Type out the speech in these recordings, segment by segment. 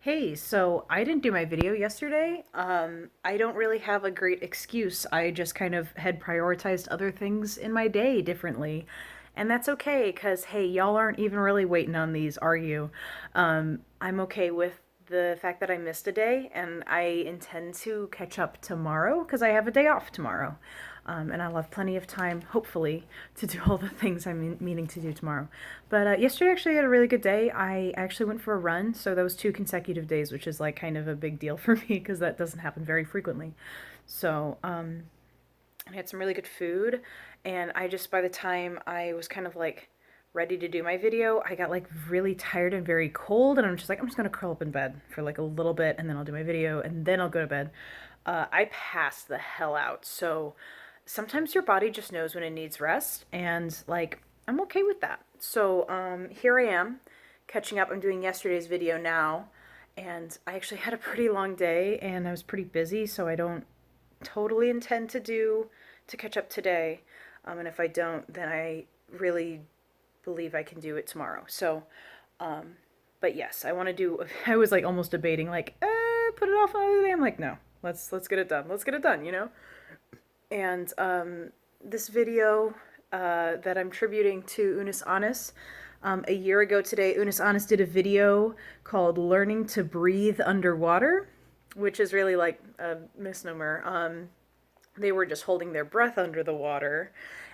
Hey, so I didn't do my video yesterday. I don't really have a great excuse. I just kind of had prioritized other things in my day differently. And that's okay, because hey, y'all aren't even really waiting on these, are you? I'm okay with the fact that I missed a day, and I intend to catch up tomorrow because I have a day off tomorrow. And I'll have plenty of time, hopefully, to do all the things I'm meaning to do tomorrow. But yesterday actually I had a really good day. I actually went for a run, so that was 2 consecutive days, which is like kind of a big deal for me because that doesn't happen very frequently. So I had some really good food, and I just by the time I was kind of like ready to do my video, I got like really tired and very cold, and I'm just like, I'm just gonna curl up in bed for like a little bit, and then I'll do my video, and then I'll go to bed. I passed the hell out. So sometimes your body just knows when it needs rest, and like I'm okay with that. So here I am catching up. I'm doing yesterday's video now, and I actually had a pretty long day and I was pretty busy, so I don't totally intend to catch up today. And if I don't, then I really believe I can do it tomorrow. So, but yes, I want to do. I was like almost debating, like, put it off another day. I'm like, no, let's get it done. Let's get it done. And this video that I'm tributing to Unis Anis. A year ago today, Unis Anis did a video called "Learning to Breathe Underwater," which is really like a misnomer. They were just holding their breath under the water.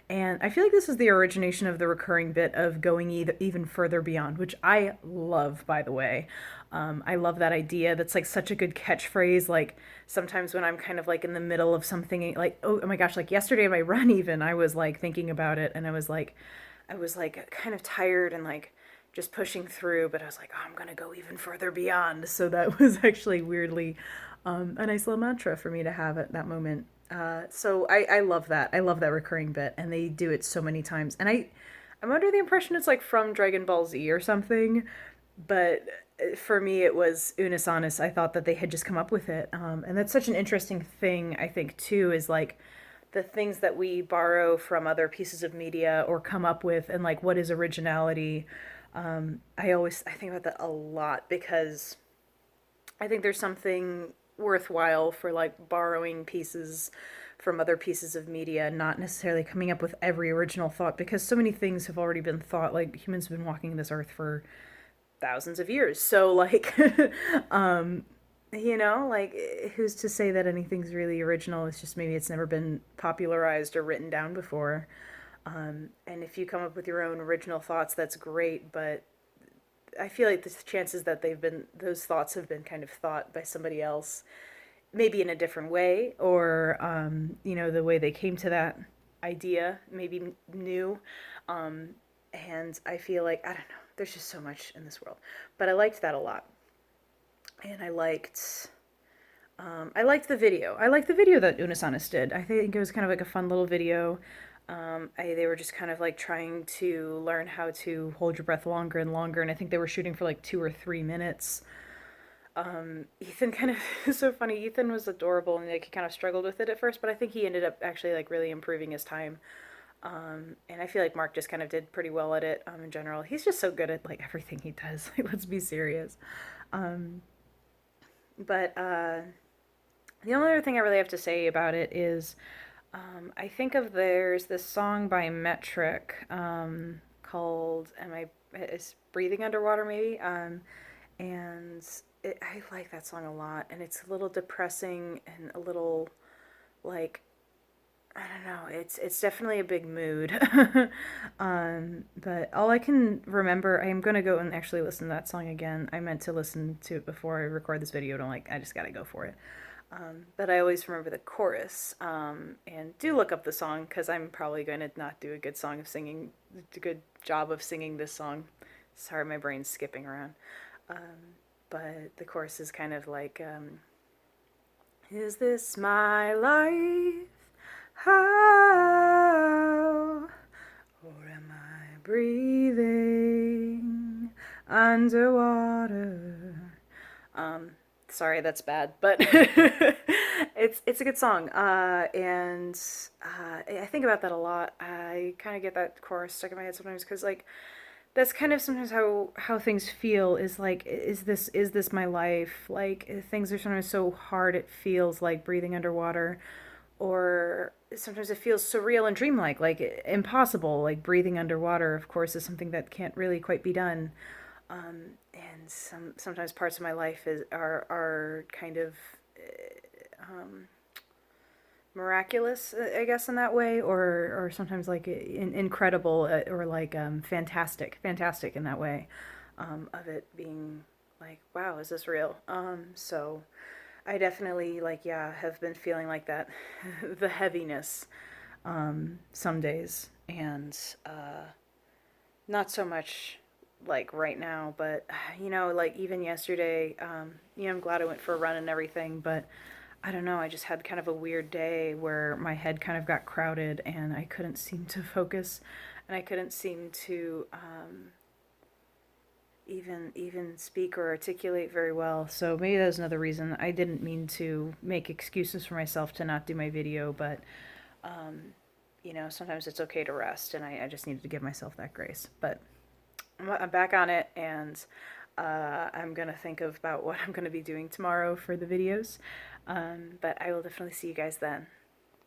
And I feel like this is the origination of the recurring bit of going even further beyond, which I love, by the way. I love that idea. That's like such a good catchphrase. Like sometimes when I'm kind of like in the middle of something, like, oh my gosh, like yesterday on my run, even, I was like thinking about it and I was like kind of tired and like just pushing through, but I was like, oh, I'm going to go even further beyond. So that was actually weirdly a nice little mantra for me to have at that moment. So I love that. I love that recurring bit, and they do it so many times. And I'm under the impression it's like from Dragon Ball Z or something, but for me it was Unisonis. I thought that they had just come up with it, and that's such an interesting thing. I think too is like the things that we borrow from other pieces of media or come up with, and like what is originality. I think about that a lot because I think there's something worthwhile for like borrowing pieces from other pieces of media, not necessarily coming up with every original thought, because so many things have already been thought. Like humans have been walking this earth for thousands of years. So like um like who's to say that anything's really original? It's just maybe it's never been popularized or written down before. And if you come up with your own original thoughts, that's great, but I feel like the chances that those thoughts have been kind of thought by somebody else, maybe in a different way, or the way they came to that idea, maybe new. Um, and I feel like I don't know. There's just so much in this world, but I liked that a lot, and I liked the video. I liked the video that Unisanis did. I think it was kind of like a fun little video. They were just kind of like trying to learn how to hold your breath longer and longer, and I think they were shooting for like 2 or 3 minutes. Ethan kind of is so funny. Ethan was adorable, and like he kind of struggled with it at first, but I think he ended up actually like really improving his time. And I feel like Mark just kind of did pretty well at it. In general, he's just so good at like everything he does. Like, let's be serious. Um, but the only other thing I really have to say about it is I think of there's this song by Metric called "Am I is Breathing Underwater?" maybe, and I like that song a lot, and it's a little depressing and a little like I don't know. It's definitely a big mood. But all I can remember, I am gonna go and actually listen to that song again. I meant to listen to it before I record this video. Don't like. I just gotta go for it. But I always remember the chorus. And do look up the song because I'm probably going to not do a good good job of singing this song. Sorry, my brain's skipping around. But the chorus is kind of like, is this my life? How? Or am I breathing underwater? Sorry, that's bad, but it's a good song. And I think about that a lot. I kind of get that chorus stuck in my head sometimes because like that's kind of sometimes how things feel, is like, is this my life? Like, things are sometimes so hard it feels like breathing underwater, or sometimes it feels surreal and dreamlike, like impossible. Like breathing underwater, of course, is something that can't really quite be done. And sometimes parts of my life are kind of um, miraculous, I guess, in that way, or sometimes like incredible, or like fantastic in that way, of it being like, wow, is this real? So I definitely, like, yeah, have been feeling like that, the heaviness, some days, and not so much like right now, but like even yesterday, I'm glad I went for a run and everything, but I don't know, I just had kind of a weird day where my head kind of got crowded and I couldn't seem to focus, and I couldn't seem to even speak or articulate very well. So maybe that's another reason. I didn't mean to make excuses for myself to not do my video, but sometimes it's okay to rest, and I just needed to give myself that grace. But I'm back on it, and I'm gonna think about what I'm gonna be doing tomorrow for the videos. But I will definitely see you guys then.